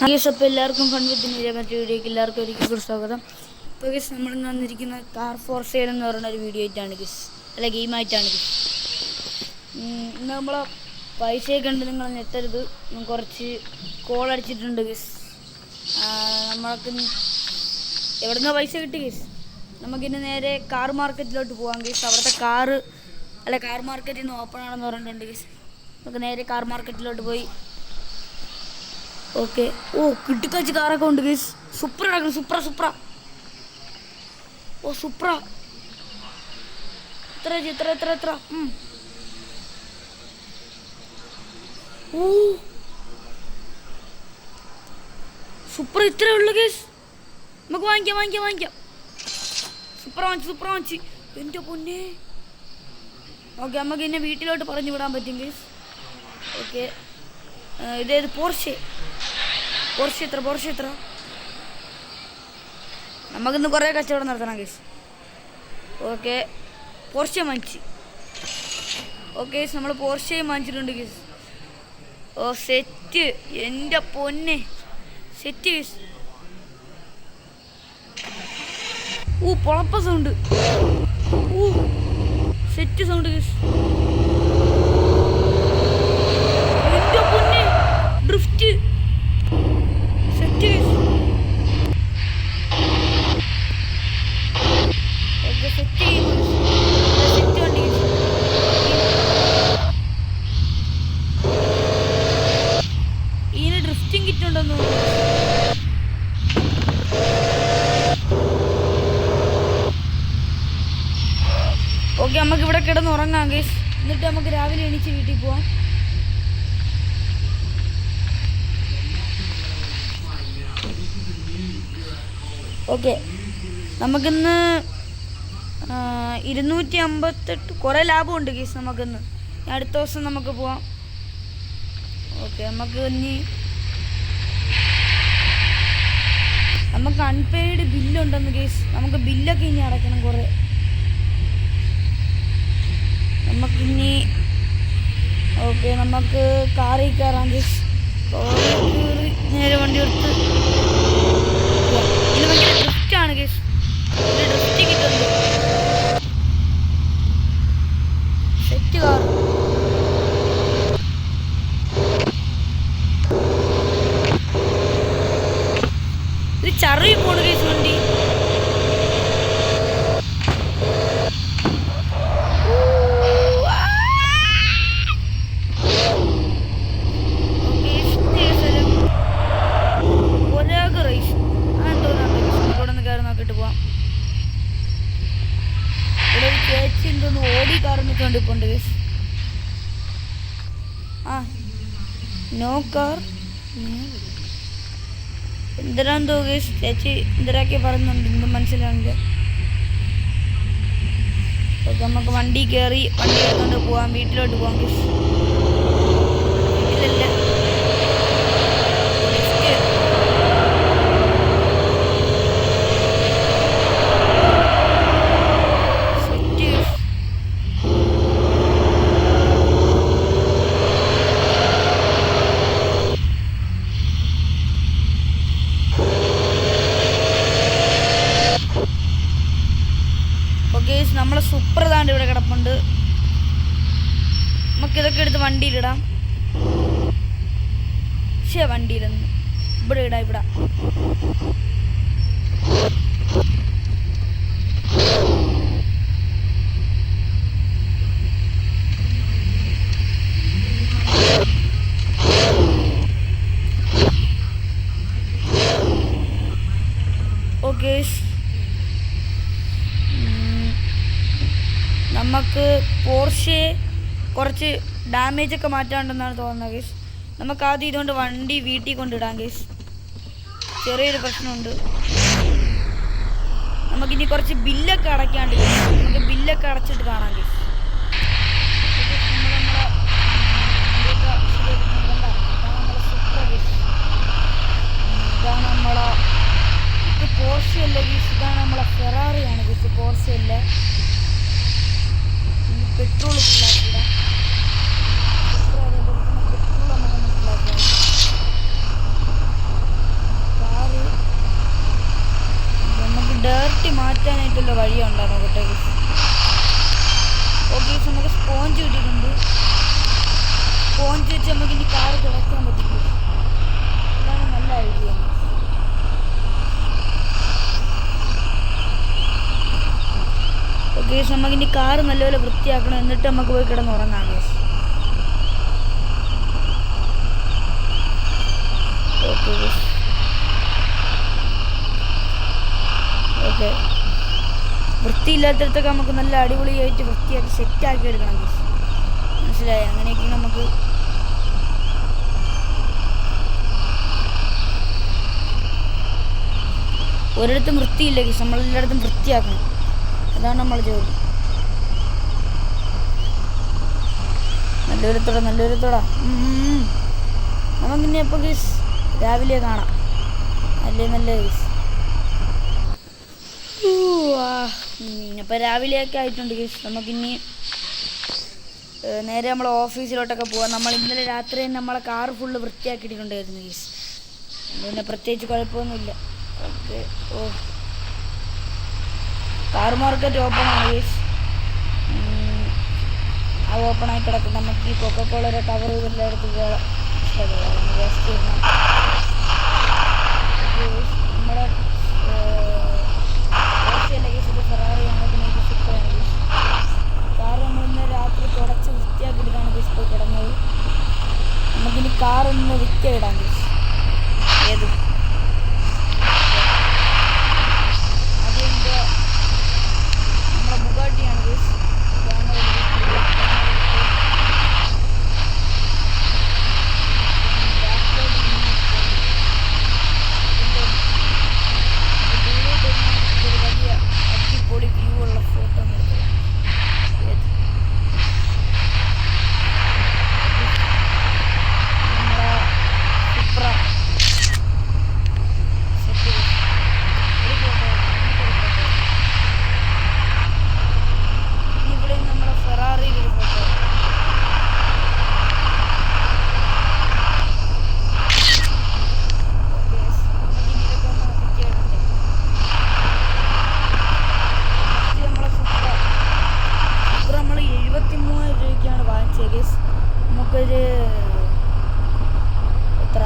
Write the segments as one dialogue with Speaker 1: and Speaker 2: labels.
Speaker 1: അപ്പോൾ എല്ലാവർക്കും കൺവിത്തിന് മറ്റൊരു വീഡിയോയ്ക്ക് എല്ലാവർക്കും ഒരിക്കലും സ്വാഗതം. ഇപ്പോൾ ഗീസ് നമ്മൾ വന്നിരിക്കുന്ന കാർ ഫോർ സെയിൽ എന്ന് പറയുന്ന ഒരു വീഡിയോ ആയിട്ടാണ് ഗീസ്, അല്ല ഗെയിമായിട്ടാണ് ഗീസ്. ഇന്ന് നമ്മളെ പൈസയൊക്കെ ഉണ്ട്, നിങ്ങൾ ഞെട്ടരുത്. കുറച്ച് കോൾ അടിച്ചിട്ടുണ്ട് ഗീസ്. നമ്മൾക്ക് എവിടെ നിന്നാണ് പൈസ കിട്ടി ഗീസ്? നമുക്കിന്ന് നേരെ കാർ മാർക്കറ്റിലോട്ട് പോകാം ഗീസ്. അവിടുത്തെ കാർ മാർക്കറ്റിൽ നിന്ന് ഓപ്പൺ ആണെന്ന് പറഞ്ഞിട്ടുണ്ട് ഗീസ്. നമുക്ക് നേരെ കാർ മാർക്കറ്റിലോട്ട് പോയി ഓക്കെ. ഓ കിട്ടിക്കാച്ച് കാറൊക്കെ ഉണ്ട് ഗൈസ്. സൂപ്പർ കിടക്കുന്നു, സൂപ്പറ. ഓ സൂപ്പറ. എത്ര ഓ സൂപ്പർ, ഇത്രേ ഉള്ളു ഗൈസ്. നമുക്ക് വാങ്ങിക്കാം. സൂപ്പർ വാങ്ങിച്ച് എൻ്റെ പൊന്നെ. ഓക്കെ, നമുക്ക് ഇന്നെ വീട്ടിലോട്ട് പറഞ്ഞു വിടാൻ പറ്റും ഗൈസ്. ഓക്കെ, ഇതേത് പോർഷെ എത്ര? നമുക്കിന്ന് കുറേ കച്ചവടം നടത്തണം ഗൈസ്. ഓക്കെ, പോർഷെ വാങ്ങിച്ച്. ഓക്കെ, നമ്മൾ പോർഷയും വാങ്ങിച്ചിട്ടുണ്ട് ഗൈസ്. ഓ സെറ്റ്, എൻ്റെ പൊന്നെ സെറ്റ് ഗൈസ്. പൊളപ്പ സൗണ്ട്. Set sound guys. എൻ്റെ പൊന്നെ drift set guys. Okay, set വണ്ടി ഗൈസ്. ഇതിന് ഡ്രിഫ്റ്റിംഗ് കിറ്റ് ഉണ്ടെന്ന് തോന്നുന്നു. ഓക്കെ, നമുക്ക് ഇവിടെ കിടന്ന് ഉറങ്ങാം ഗൈസ്. എന്നിട്ട് നമുക്ക് രാവിലെ എണീച്ച് വീട്ടിൽ പോവാം. ഓക്കെ, നമുക്കിന്ന് 258 കുറേ ലാഭമുണ്ട് ഗീസ് നമുക്കിന്ന്. അടുത്ത ദിവസം നമുക്ക് പോവാം. ഓക്കെ, നമുക്ക് അൺപെയ്ഡ് ബില്ലുണ്ടെന്ന് ഗീസ്. നമുക്ക് ബില്ലൊക്കെ ഇനി അടയ്ക്കണം കുറേ. നമുക്കിനി ഓക്കെ, നമുക്ക് കാറിൽ കയറാം ഗീസ്. നേരെ വണ്ടി എടുത്ത് ഇത് ഭയങ്കര ഡ്രിഫ്റ്റാണ് ഗൈസ്. ഡ്രിഫ്റ്റ് കിട്ടുന്നുണ്ട്. Set car. ഇത് ചറി പോണു ഗൈസ് വണ്ടി. ഓടി കാർന്നിട്ടുണ്ട് ഇപ്പോൾ ഉണ്ട് ഗൈസ്. നോ കാർ എന്തിനാന്ന് തോന്നുന്നു ഗൈസ്. ചേച്ചി എന്തിനാക്കി പറയുന്നുണ്ട്, ഒന്നും മനസ്സിലാവില്ല. ഓക്കെ, നമുക്ക് വണ്ടി കയറി വണ്ടി എടുത്തുകൊണ്ട് പോവാം, വീട്ടിലോട്ട് പോവാം ഗൈസ്. വീട്ടിലല്ല നമ്മളെ സൂപ്പർ താണ്ട് ഇവിടെ കിടപ്പുണ്ട്. നമുക്കിതൊക്കെ എടുത്ത് വണ്ടിയിലിടാം. വണ്ടിയിലൊന്ന് ഇവിടെ ഇടാം. ഇവിടെ ഓക്കെ, നമുക്ക് പോർഷെ കുറച്ച് ഡാമേജൊക്കെ മാറ്റാണ്ടെന്നാണ് തോന്നുന്നത് ഗൈസ്. നമുക്ക് ആദ്യം ഇതുകൊണ്ട് വണ്ടി വീട്ടിൽ കൊണ്ടിടാം ഗൈസ്. ചെറിയൊരു പ്രശ്നമുണ്ട്. നമുക്കിനി കുറച്ച് ബില്ലൊക്കെ അടയ്ക്കാണ്ട് ഗൈസ്. നമുക്ക് ബില്ലൊക്കെ അടച്ചിട്ട് കാണാം ഗൈസ്. ഇതാണ് നമ്മളെ ഇത് പോർഷെ അല്ല ഗൈസ്, ഇതാണ് നമ്മളെ ഫെറാറിയാണ് ഗൈസ്. പോർഷെ അല്ല. പെട്രോൾ ഫുള്ളാക്കിയിടാം. പെട്രോൾ നമുക്ക് ഫുള്ളാക്കിയാൽ തട്ടി മാറ്റാനായിട്ടുള്ള വഴിയുണ്ടോ നോക്കട്ടെ ഗൈസ്. ഓക്കെ ഗൈസ്, നമുക്ക് സ്പോഞ്ച് കിട്ടിയിട്ടുണ്ട്. സ്പോഞ്ച് വെച്ച് നമുക്ക് ഇനി കാറ് തുടക്കാൻ പറ്റും. അതാണ് നല്ല ഐഡിയ. ഓക്കെ ഗൈസ്, നമുക്കിനി കാറ് നല്ലപോലെ വൃത്തിയാക്കണം. എന്നിട്ട് നമുക്ക് പോയി കിടന്നുറങ്ങാം ഗൈസ്. Okay guys, okay. വൃത്തിയില്ലാത്തടത്തൊക്കെ നമുക്ക് നല്ല അടിപൊളിയായിട്ട് വൃത്തിയാക്കി സെറ്റാക്കി എടുക്കണം ഗൈസ്. മനസ്സിലായി? അങ്ങനെയൊക്കെ നമുക്ക് ഒരിടത്തും വൃത്തിയില്ല ഗൈസ്, നമ്മളെല്ലായിടത്തും വൃത്തിയാക്കണം. അതാണ് നമ്മൾ ജോലി. നല്ലൊരു തൊട. നമുക്കിനി അപ്പോൾ ഗൈസ് രാവിലെ കാണാം. നല്ല ഗൈസ്. അപ്പോൾ രാവിലെയൊക്കെ ആയിട്ടുണ്ട് ഗൈസ്. നമുക്കിനി നേരെ നമ്മൾ ഓഫീസിലോട്ടൊക്കെ പോവാം. നമ്മൾ ഇന്നലെ രാത്രി തന്നെ നമ്മളെ കാറ് ഫുള്ള് വൃത്തിയാക്കിയിട്ടുണ്ടായിരുന്നു ഗൈസ്. പിന്നെ പ്രത്യേകിച്ച് കുഴപ്പമൊന്നുമില്ല. ഓക്കെ. കാർ മാർക്കറ്റ് ഓപ്പൺ ആണ് ഗൈസ്. അത് ഓപ്പണായി കിടക്കും. നമുക്ക് ഈ കൊക്കക്കോളയുടെ കവർ എല്ലാം എടുത്ത് വേസ്റ്റ് ചെയ്യണം. നമ്മുടെ ഫെറാറിയാണ്. പിന്നെ ഇത് സൂപ്പറാണ് ഗൈസ്. കാർ നമ്മളിന്ന് രാത്രി തുടച്ച് വൃത്തിയാക്കിയിട്ടാണ് ഗൈസ് പോയി കിടന്നത്. നമുക്കിനി കാറൊന്ന് വൃത്തിയായിടാം ഗൈസ്. ഏത് അതിൻ്റെ നമ്മുടെ ബുഗാട്ടിയാണ് ഗൈസ്. അടിപൊളി വ്യൂ ഉള്ള ഫോട്ടോ നമ്മുടെ സുപ്ര സെറ്റ് ഒരു ഫോട്ടോ. ഇവിടെ നമ്മുടെ ഫെറാറിയിലൊരു ഫോട്ടോ. നമ്മൾ 73,000 രൂപയ്ക്കാണ് വാങ്ങിച്ചത് ഗൈസ്. നമുക്കൊരു എത്ര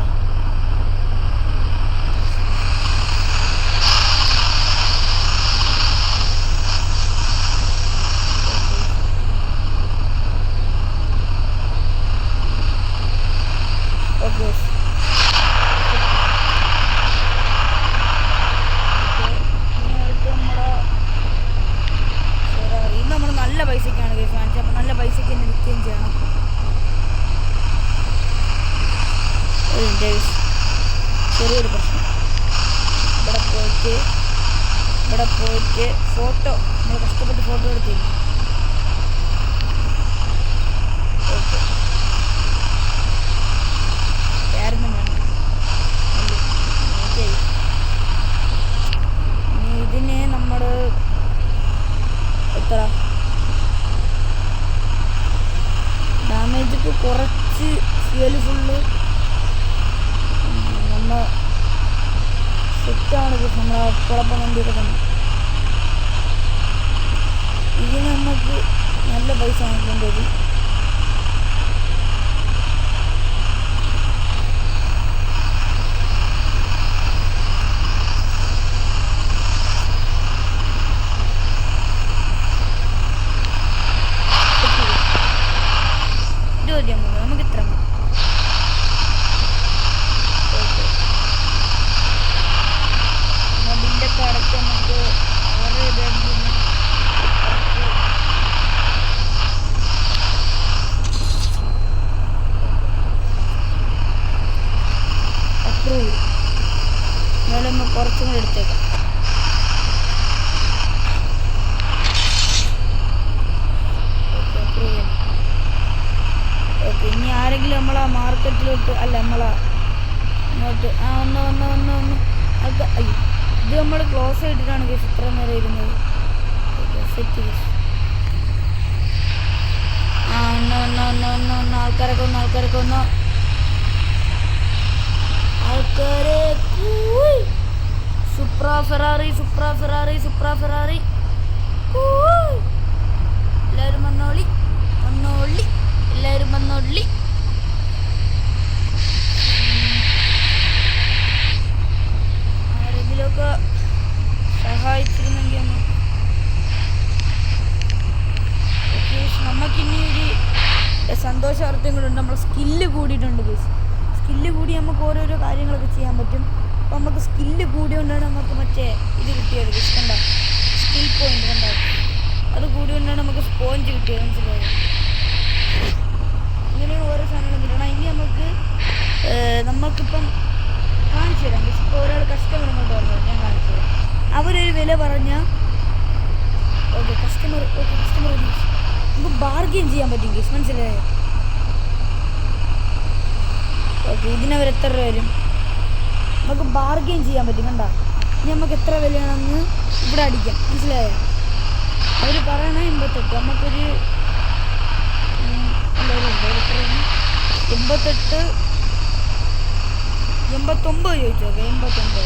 Speaker 1: ഓക്കെ നമ്മൾ നല്ല പൈസക്കാണ് ഗൈസ് വാങ്ങിച്ചത്. അപ്പോൾ നല്ല പൈസയ്ക്ക് തന്നെ വിൽക്കുകയും ചെയ്യണം. ചെറിയൊരു പ്രശ്നം. ഇവിടെ പോയിട്ട് ഫോട്ടോ നമ്മൾ കഷ്ടപ്പെട്ട് ഫോട്ടോ എടുത്തില്ല. ഓക്കെ, വേറൊന്നും വേണ്ട. ഇതിന് നമ്മൾ എത്ര ഡാമേജ് കുറച്ച് ഫ്യൂല് ഫുള്ള് നമ്മൾ സെറ്റാണ് നമ്മളെ കുഴപ്പം വണ്ടിയൊക്കെ തന്നെ. ഇതിന് നമുക്ക് നല്ല പൈസ വാങ്ങിക്കേണ്ടി വരും. നമുക്ക് ഇത്ര മതി. ബില്ലൊക്കെ അടച്ച് നമുക്ക് 6 ബാങ്കിന് അപ്രൂവ്. എന്നാലും നമ്മൾ കുറച്ചും കൂടി എടുത്തേക്കാം. ഓക്കെ, ഇനി ആരെങ്കിലും നമ്മളെ മാർക്കറ്റിലോട്ട് അല്ല നമ്മളെ ഇങ്ങോട്ട് ഒന്ന് അത് അയ്യോ, ഇത് നമ്മൾ ക്ലോസ് ചെയ്തിട്ടാണ് കേസ് ഇത്ര നേരം ഇരുന്നത്. Set case. ഒന്ന് ആൾക്കാരൊക്കെ ആൾക്കാരെ സുപ്ര ഫെറാറി, സുപ്ര ഫെറാറി, സുപ്ര ഫെറാറി. എല്ലാവരും വന്നോളി, വന്നോളി, എല്ലാവരും വന്നോളി. ആരെങ്കിലുമൊക്കെ സഹായിച്ചിരുന്നെങ്കിൽ നമുക്കിനി ഒരു സന്തോഷവാർത്തയും കൂടെ ഉണ്ട്. നമ്മൾ സ്കില്ല് കൂടിയിട്ടുണ്ട് ഗൈസ്. സ്കില്ല് കൂടി നമുക്ക് ഓരോരോ കാര്യങ്ങളൊക്കെ ചെയ്യാൻ പറ്റും. അപ്പോൾ നമുക്ക് സ്കില്ല് കൂടിയോണ്ടാണ് നമുക്ക് മറ്റേ ഇത് കിട്ടിയത് ഗൈസ്. കണ്ടോ, സ്കിൽ പോയിന്റ് കണ്ടോ, അത് കൂടിയോണ്ടാണ് നമുക്ക് സ്പോഞ്ച് കിട്ടിയത്. മനസ്സിലായത്? ഇങ്ങനെയാണ് ഓരോ സാധനങ്ങളും കിട്ടണം. ഇനി നമുക്കിപ്പം കാണിച്ചു തരാം ഗൈസ്. ഇപ്പോൾ ഒരാൾ കസ്റ്റമർ ഇങ്ങോട്ട് വന്നത് ഞാൻ കാണിച്ചു തരാം. അവരൊരു വില പറഞ്ഞാൽ ഓക്കെ കസ്റ്റമർ നമുക്ക് ബാർഗെയിൻ ചെയ്യാൻ പറ്റും ഗൈസ്. മനസ്സിലായോ? ഓക്കെ, ഇതിനവർ എത്ര രൂപ വരും? നമുക്ക് ബാർഗെയിൻ ചെയ്യാൻ പറ്റും. കണ്ടോ, ഇനി നമുക്ക് എത്ര വിലയാണെന്ന് ഇവിടെ അടിക്കാം. മനസ്സിലായോ? അവർ പറയണ 88. നമുക്കൊരു 88 89 ചോദിച്ചു. ഓക്കെ, 89 പറ്റുമോ?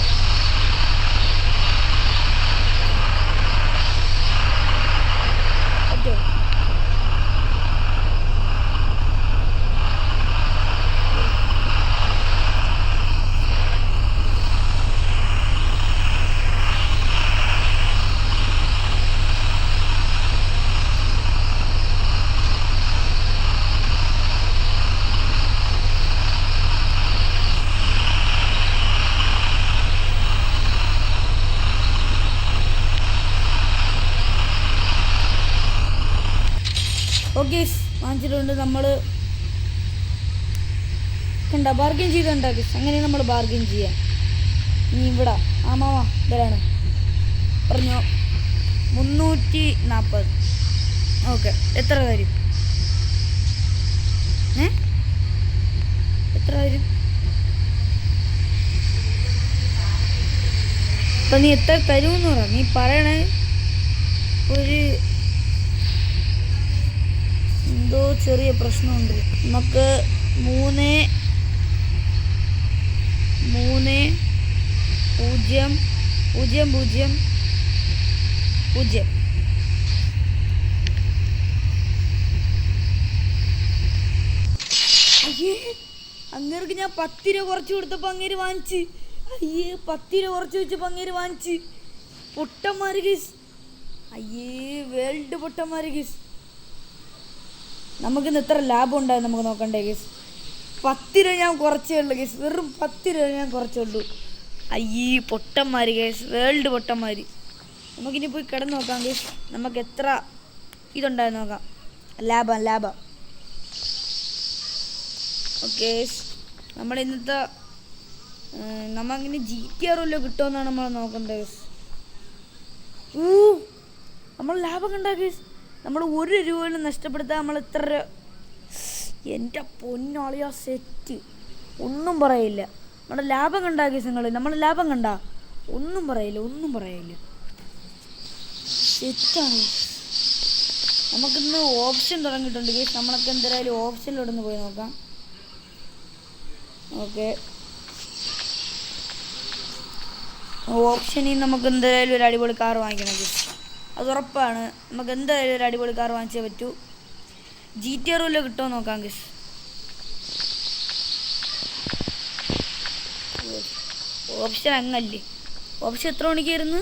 Speaker 1: ഓക്കെ, വാങ്ങിച്ചിട്ടുണ്ട്. നമ്മൾ കണ്ട ബാർഗെയിൻ ചെയ്തിട്ടുണ്ടാക്കി. അങ്ങനെ നമ്മൾ ബാർഗെയിൻ ചെയ്യാം. ഇനി ഇവിടെ മാമാ ഇവരാണ് പറഞ്ഞോ 340. ഓക്കെ, എത്ര തരും? എത്ര തരും? അപ്പം നീ എത്ര തരുമെന്ന് പറ. നീ പറയണേ. ഒരു എന്തോ ചെറിയ പ്രശ്നമുണ്ട്. നമുക്ക് 3 0 0 0 0. അയ്യേ, അങ്ങേർക്ക് ഞാൻ 10 രൂപ കുറച്ച് കൊടുത്തപ്പോൾ അങ്ങേര് വാങ്ങിച്ച്. അയ്യേ, 10 രൂപ കുറച്ച് വെച്ചപ്പോൾ അങ്ങേര് വാങ്ങിച്ച്. പൊട്ടന്മാര് ഗീസ്. അയ്യേ, വേൾഡ് പൊട്ടന്മാര് ഗീസ്. നമുക്കിന്ന് എത്ര ലാഭം ഉണ്ടായത് നമുക്ക് നോക്കണ്ടേ ഗീസ്. 10 രൂപ ഞാൻ കുറച്ചേ ഉള്ളൂ ഗീസ്. വെറും 10 രൂപ ഞാൻ കുറച്ചുള്ളൂ. അയ്യേ, പൊട്ടന്മാർ ഗീസ്, വേൾഡ് പൊട്ടന്മാർ. നമുക്കിനി പോയി കിടന്ന് നോക്കാം ഗീസ്. നമുക്ക് എത്ര ഇതുണ്ടായെന്ന് നോക്കാം. ലാഭം. ഓക്കെ, നമ്മുടെ ഇന്നത്തെ നമ്മളിങ്ങനെ GTR വല്ലതും കിട്ടുമെന്നാണ് നമ്മൾ നോക്കേണ്ടത് ഗീസ്. നമ്മൾ ലാഭം കണ്ടാ ഗീസ്. നമ്മൾ 1 രൂപ നഷ്ടപ്പെടുത്താൻ നമ്മൾ എത്ര. എൻ്റെ പൊന്നാളിയാ സെറ്റ്. ഒന്നും പറയില്ല. നമ്മുടെ ലാഭം കണ്ടാ ഗീസ്. നമ്മൾ ലാഭം കണ്ടാ ഒന്നും പറയില്ല. സെറ്റാണ്. നമുക്കിന്ന് ഓപ്ഷൻ തുടങ്ങിയിട്ടുണ്ട് ഗീസ്. നമ്മളൊക്കെ എന്തായാലും ഓപ്ഷനിലൂടെ ഒന്ന് പോയി നോക്കാം. ഓക്കെ, ഓപ്ഷനിൽ നമുക്ക് എന്തായാലും ഒരു അടിപൊളി കാർ വാങ്ങിക്കണം ഗീസ്. അത് ഉറപ്പാണ്. നമുക്ക് എന്തായാലും ഒരു അടിപൊളി കാർ വാങ്ങിച്ചേ പറ്റൂ. GTR വല്ലതും കിട്ടുമോ നോക്കാം ഗീസ്. ഓപ്ഷൻ അങ്ങല്ലേ. ഓപ്ഷൻ എത്ര മണിക്കായിരുന്നു?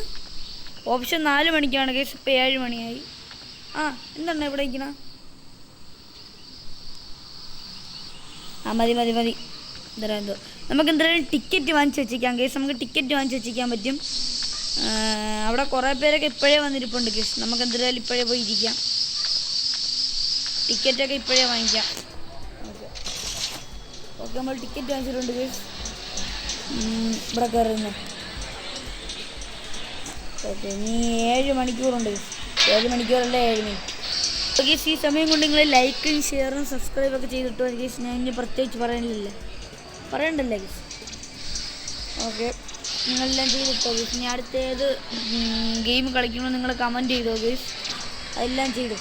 Speaker 1: ഓപ്ഷൻ 4 മണിക്കാണ് ഗീസ്. ഇപ്പം 7 മണിയായി. എന്താണ് ഇവിടെ ഇരിക്കണ? മതി. എന്തോ നമുക്ക് എന്തായാലും ടിക്കറ്റ് വാങ്ങിച്ച് വെച്ചിരിക്കാം ഗീസ്. നമുക്ക് ടിക്കറ്റ് വാങ്ങിച്ച് വെച്ചിരിക്കാൻ പറ്റും. അവിടെ കുറേ പേരൊക്കെ ഇപ്പോഴേ വന്നിരിപ്പുണ്ട് ഗീസ്. നമുക്ക് എന്തായാലും ഇപ്പോഴേ പോയി ഇരിക്കാം. ടിക്കറ്റൊക്കെ ഇപ്പോഴേ വാങ്ങിക്കാം. ഓക്കെ, നമ്മൾ ടിക്കറ്റ് വാങ്ങിച്ചിട്ടുണ്ട് ഗീസ്. ഇവിടെ കയറുന്നു. ഓക്കെ, ഇനി 7 മണിക്കൂറുണ്ട് ഗീസ്. 7 മണിക്കൂറല്ല, 7 മിനിറ്റ്. ഓക്കെ ഗീസ്, ഈ സമയം കൊണ്ട് നിങ്ങൾ ലൈക്കും ഷെയറും സബ്സ്ക്രൈബൊക്കെ ചെയ്തിട്ടോ ഗീസ്. ഞാൻ ഇനി പ്രത്യേകിച്ച് പറയണ്ടല്ലേ ഗീസ്. ഓക്കെ, നിങ്ങളെല്ലാം ചെയ്തിട്ടോ ഗീസ്. ഇനി അടുത്ത ഏത് ഗെയിം കളിക്കുമ്പോൾ നിങ്ങൾ കമൻറ്റ് ചെയ്തോ ഗീസ്. അതെല്ലാം ചെയ്തു.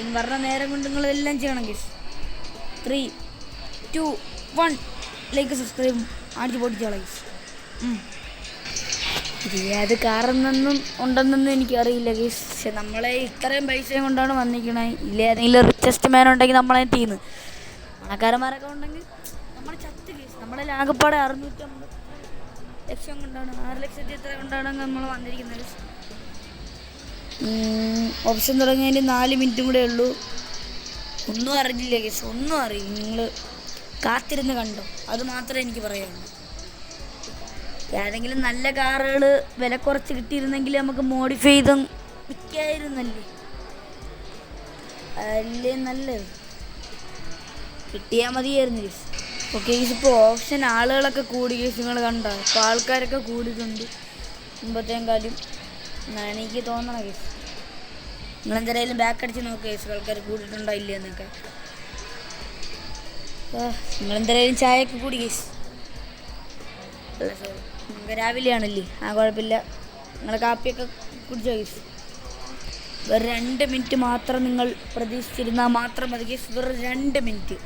Speaker 1: ഇനി പറഞ്ഞ നേരം കൊണ്ട് നിങ്ങളെല്ലാം ചെയ്യണം ഗീസ്. 3 2 1 ലൈക്ക് സബ്സ്ക്രൈബും അടിച്ച് പൊട്ടിച്ചോളാം ഗീസ്. അത് കാറൊന്നും ഉണ്ടെന്നൊന്നും എനിക്കറിയില്ല ഗീസ്. പക്ഷെ നമ്മളെ ഇത്രയും പൈസയും കൊണ്ടാണ് വന്നിരിക്കണേ. ഇല്ല ഏതെങ്കിലും റിച്ചസ്റ്റ് മാൻ ഉണ്ടെങ്കിൽ നമ്മളെ ടീന്ന് പണക്കാരന്മാരൊക്കെ ഉണ്ടെങ്കിൽ നമ്മൾ ചത്ത് ഗീസ്. നമ്മളെ ആകെപ്പാടെ 650 ലക്ഷം കൊണ്ടാണ്, 6 ലക്ഷത്തി എത്ര കൊണ്ടാണ് നമ്മൾ വന്നിരിക്കുന്നത്. ഓപ്ഷൻ തുടങ്ങിയതിന് 4 മിനിറ്റും കൂടെ ഉള്ളൂ. ഒന്നും അറിഞ്ഞില്ല ഗീസ്, ഒന്നും അറിയില്ല. നിങ്ങൾ കാത്തിരുന്ന് കണ്ടോ, അത് മാത്രമേ എനിക്ക് പറയാനുള്ളൂ. ഏതെങ്കിലും നല്ല കാറുകൾ വില കുറച്ച് കിട്ടിയിരുന്നെങ്കിൽ നമുക്ക് മോഡിഫൈ ചെയ്ത് വിൽക്കായിരുന്നല്ലേ, അല്ലേ നല്ലത്. കിട്ടിയാൽ മതിയായിരുന്നു കേസ്. ഓക്കെ കേസ്, ഇപ്പോൾ ഓപ്ഷൻ ആളുകളൊക്കെ കൂടി കേസ്. നിങ്ങൾ കണ്ടോ, ഇപ്പോൾ ആൾക്കാരൊക്കെ കൂടിയിട്ടുണ്ട് മുമ്പത്തേക്കാളും എന്നാണ് എനിക്ക് തോന്നണ കേസ്. നിങ്ങളെന്തായാലും ബാക്ക് അടിച്ച് നോക്കുക കേസ്, ആൾക്കാർ കൂടിയിട്ടുണ്ടോ ഇല്ലയെന്നൊക്കെ. നിങ്ങളെന്തായാലും ചായയൊക്കെ കൂടി കേസ്. അല്ല സോറി, നമുക്ക് രാവിലെയാണല്ലേ, കുഴപ്പമില്ല. നിങ്ങൾ കാപ്പിയൊക്കെ കുടിച്ചോ കേസ്. വെറും 2 മിനിറ്റ് മാത്രം നിങ്ങൾ പ്രതീക്ഷിച്ചിരുന്നാൽ മാത്രം മതി കേസ്. വെറും 2 മിനിറ്റ്.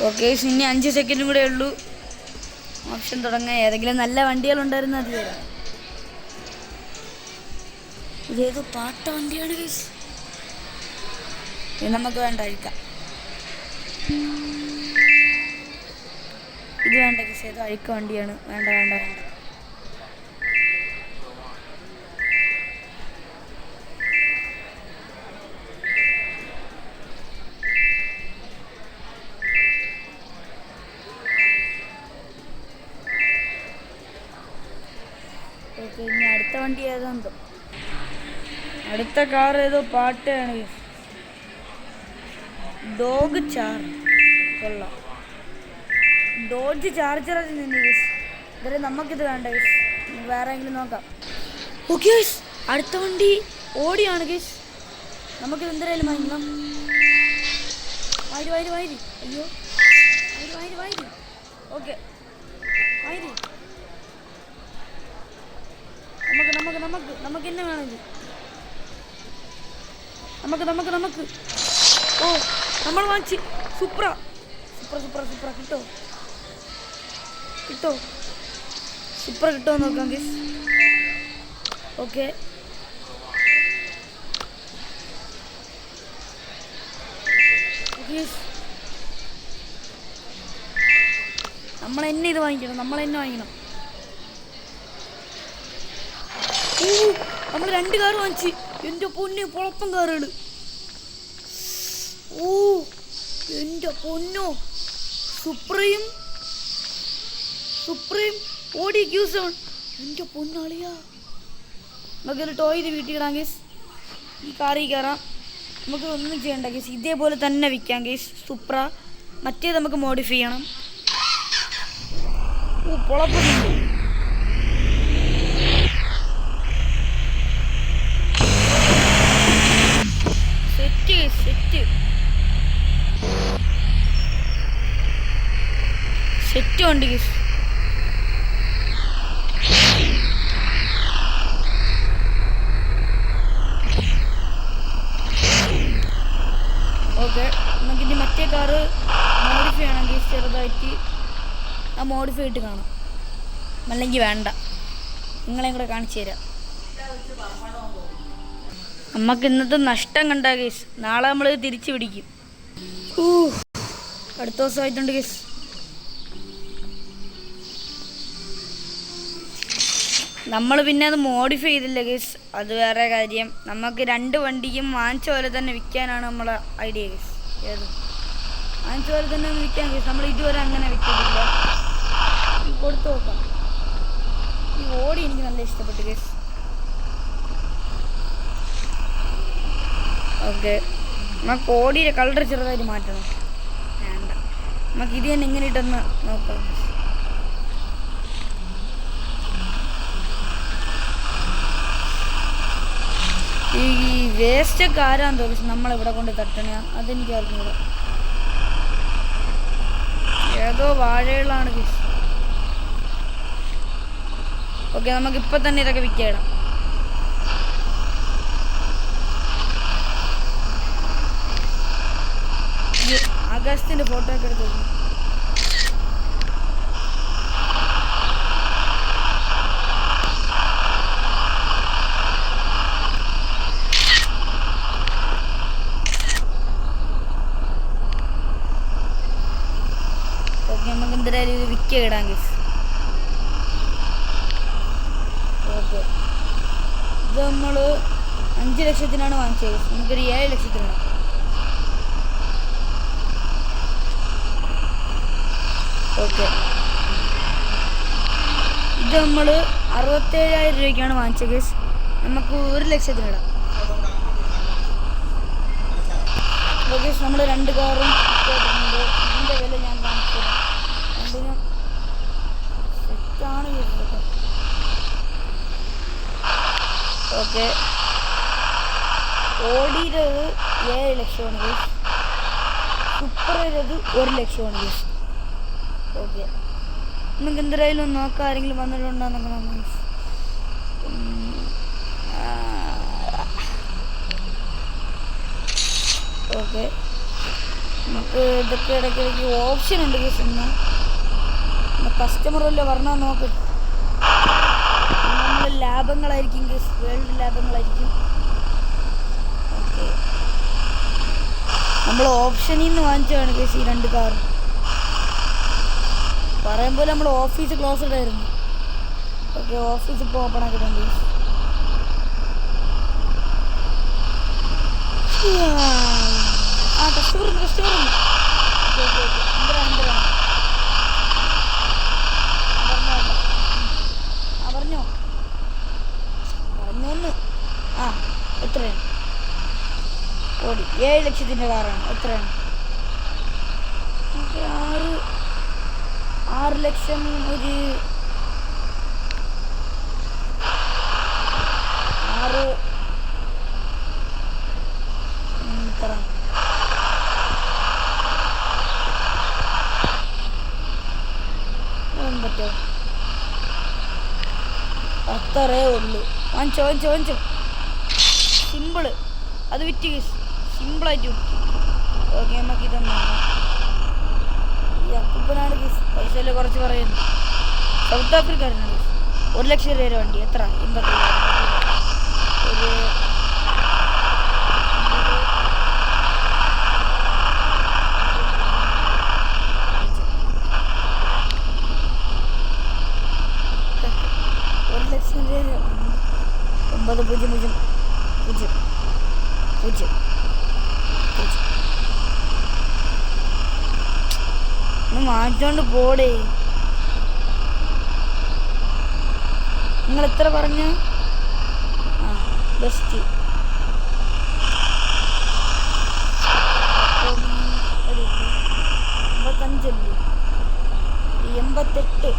Speaker 1: ഓക്കെ, ഇനി 5 സെക്കൻഡും കൂടെ ഉള്ളൂ ഓപ്ഷൻ തുടങ്ങാൻ. ഏതെങ്കിലും നല്ല വണ്ടികളുണ്ടായിരുന്നാൽ അത് തരാം. ഇതേതോ പാട്ട വണ്ടിയാണ് കേസ്. ഇത് നമുക്ക് വേണ്ടായിരിക്കാം. ഇത് വേണ്ട കേസ്, ഏതോ അഴുക്ക വണ്ടിയാണ്. വേണ്ട വേണ്ട വേണ്ട. ഓക്കെ, ഇനി അടുത്ത വണ്ടി ഏതാന്തോ. അടുത്ത കാർ ഏതോ പാട്ടാണ് കേസ്. ഡോഗ് ചാർ കൊള്ളാം. ഡോഡ്ജ് ചാർജർ നിന്ന് കേസ്. ഇതുവരെ നമുക്കിത് വേണ്ട കേസ്, വേറെ എങ്കിലും നോക്കാം. ഓക്കെ കേസ്, അടുത്ത വണ്ടി ഓടിയാണ് കേസ്. നമുക്കിത് എന്തായാലും വാങ്ങിക്കണം. വാരി വാരി വാരി, അയ്യോ വാരി വാരി വാരി. ഓക്കെ വാരി. നമുക്ക് നമുക്ക് നമുക്ക് നമുക്ക് എന്നെ വേണമെങ്കിൽ നമുക്ക് ഓ നമ്മൾ വാങ്ങിച്ച്. Super super super super. കിട്ടോ കിട്ടോ സൂപ്പർ കിട്ടോ നോക്കാം ഗീസ്. ഓക്കെ, നമ്മളെന്നെ ഇത് വാങ്ങിക്കണം, നമ്മളെന്നെ വാങ്ങിക്കണം. നമ്മൾ 2 കാറ് വാങ്ങിച്ച്. എൻ്റെ പൊന്ന് പൊളപ്പം കാറുകൾ. ഓ എൻ്റെ പൊന്നോ, സുപ്രീം ഓടി Q7. എൻ്റെ പൊന്നാളിയാ. നമുക്കൊരു ടോയ് ഇത് വീട്ടിൽ ഇടാം കേസ്. ഈ കാറിൽ കയറാം. നമുക്ക് ഒന്നും ചെയ്യണ്ട കേസ്, ഇതേപോലെ തന്നെ വിൽക്കാം കേസ്. സുപ്ര മറ്റേത് നമുക്ക് മോഡിഫൈ ചെയ്യണം. ഓ പൊളപ്പുണ്ട്. സെറ്റ് സെറ്റ് സെറ്റ് ഉണ്ട് കേസ്. ഓക്കെ, നമുക്കിനി മറ്റേ കാറ് മോഡിഫൈ ചെയ്യണം കേസ്. ചെറുതായിട്ട് ആ മോഡിഫൈ ആയിട്ട് കാണാം, അല്ലെങ്കിൽ വേണ്ട. നിങ്ങളെയും കൂടെ കാണിച്ചു തരാം. നമുക്ക് ഇന്നത്തെ നഷ്ടം കണ്ട കേസ്, നാളെ നമ്മൾ തിരിച്ചു പിടിക്കും. അടുത്ത ദിവസമായിട്ടുണ്ട് കേസ്. നമ്മൾ പിന്നെ അത് മോഡിഫൈ ചെയ്തില്ല കേസ്, അത് വേറെ കാര്യം. നമുക്ക് 2 വണ്ടിയും വാങ്ങിച്ച പോലെ തന്നെ വിൽക്കാനാണ് നമ്മളെ ഐഡിയ കേസ്. ഏത് വാങ്ങിച്ച പോലെ തന്നെ ഒന്ന് വിൽക്കാൻ കേസ്. നമ്മൾ ഇതുവരെ അങ്ങനെ വിൽക്കില്ല. കൊടുത്തു നോക്കാം. ഈ ഓടി എനിക്ക് നല്ല ഇഷ്ടപ്പെട്ടു കേസ്. ഓക്കെ, നമുക്ക് ഓടിയുടെ കളർ ചെറുതായിട്ട് മാറ്റണം. വേണ്ട, നമുക്ക് ഇത് തന്നെ ഇങ്ങനെ ഇട്ടൊന്ന് നോക്കാം. ഈ വേസ്റ്റൊക്കെ ആരാന്ന് തോന്നുന്നു നമ്മളിവിടെ കൊണ്ട് തട്ടണ, അതെനിക്ക് അറിഞ്ഞൂടാ. ഏതോ വാഴകളാണ് കേസ്. ഓക്കെ, നമുക്കിപ്പോൾ തന്നെ ഇതൊക്കെ വിൽക്കാം. ആകാശത്തിൻ്റെ ഫോട്ടോ ഒക്കെ എടുത്ത് നോക്കും. നോക്കി ഇടാം ഗൈസ്. ഓക്കെ, ഇത് നമ്മൾ 5 ലക്ഷത്തിനാണ് വാങ്ങിച്ചത് ഗൈസ്. നമുക്കൊരു 7 ലക്ഷത്തിനിടാം. ഓക്കെ, ഇത് നമ്മൾ 67,000 രൂപയ്ക്കാണ് വാങ്ങിച്ചത് ഗൈസ്. നമുക്ക് 1 ലക്ഷത്തിനിടാം. ഓക്കെ, നമ്മൾ 2 കാറും കേട്ടിട്ടുണ്ട്. ഇതിൻ്റെ വില ഞാൻ കാണിച്ചു തരാം. രണ്ടിനും സെറ്റാണ് കേട്ടോ. ഓക്കെ, ഓടിയത് 7 ലക്ഷമാണ് ഗൈസ്. സൂപ്പറത് 1 ലക്ഷമാണ് ഗൈസ്. ഓക്കെ, നമുക്ക് എന്തായാലും നോക്കാം ആരെങ്കിലും വന്നിട്ടുണ്ടോന്നൊക്കെ നമ്മൾ. ഓക്കെ, നമുക്ക് ഇതൊക്കെ ഇടയ്ക്കിടയ്ക്ക് ഓപ്ഷൻ ഉണ്ട് ഗൈസ്. ഇന്ന് കസ്റ്റമർ വല്ല പറഞ്ഞാൽ നോക്ക്. നമ്മൾ ലാഭങ്ങളായിരിക്കും ഗൈസ്, വേൾഡ് ലാഭങ്ങളായിരിക്കും. ഓക്കെ, നമ്മൾ ഓപ്ഷനിൽ നിന്ന് വാങ്ങിച്ചതാണ് ഗൈസ് ഈ 2 കാർ. പറയുമ്പോൾ നമ്മൾ ഓഫീസ് ക്ലോസ്ഡ് ആയിരുന്നു. ഓക്കെ, ഓഫീസ് ഇപ്പോൾ ഓപ്പൺ ആക്കിയിട്ടുണ്ട് ഗൈസ്. കസ്റ്റമർ പറഞ്ഞോന്ന്. എത്രയാണ്? ഓടി 7 ലക്ഷത്തിൻ്റെ കാറാണ്. എത്രയാണ്? 6 ലക്ഷം. ഒരു 6 എത്ര പറ്റോ? അത്രേ ഉള്ളൂ. വാങ്ങിച്ചോ. സിമ്പിള്, അത് വിറ്റ് ഗൈസ്. സിമ്പിളായിട്ട് വിറ്റ്. ഓക്കെ, നമുക്ക് ഇതൊന്നും ഈ അപ്പൂപ്പനാണ് ഗൈസ്. പൈസയിൽ കുറച്ച് പറയുന്നു. South ആഫ്രിക്കാരനാണ് guys. 1 ലക്ഷം രൂപ വണ്ടി. എത്ര? 87,000. ഒരു വാങ്ങിച്ചോണ്ട് പോടേ. നിങ്ങൾ എത്ര പറഞ്ഞ? ബെസ്റ്റ്. ഒരു 55 88.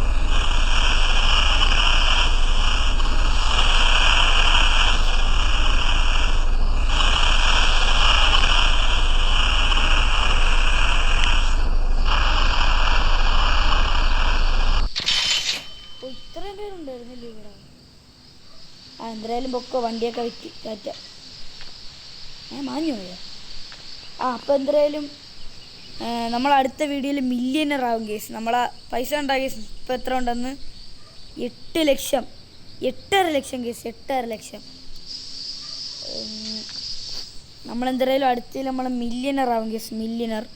Speaker 1: ഇത്രയും പേരുണ്ടായിരുന്നില്ലേ ഇവിടെ? എന്തായാലും പൊക്കോ, വണ്ടിയൊക്കെ വിറ്റ് ടാറ്റ. മാഞ്ഞു പോയോ? അപ്പോൾ എന്തായാലും നമ്മൾ അടുത്ത വീഡിയോയിൽ മില്യണർ ആവും കേസ്. നമ്മളെ പൈസ ഉണ്ടാകും കേസ്. ഇപ്പോൾ എത്ര ഉണ്ടെന്ന്? 8 ലക്ഷം. 8.5 ലക്ഷം കേസ്. 8.5 ലക്ഷം. നമ്മളെന്തായാലും അടുത്തതിൽ നമ്മൾ മില്യണർ ആവും കേസ്. മില്യണർ.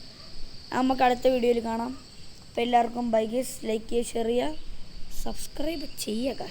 Speaker 1: നമുക്ക് അടുത്ത വീഡിയോയിൽ കാണാം. അപ്പോൾ എല്ലാവർക്കും ബൈ കേസ്. ലൈക്ക് ചെയ്യുക, ഷെയർ ചെയ്യുക, സബ്സ്ക്രൈബ് ചെയ്യുക.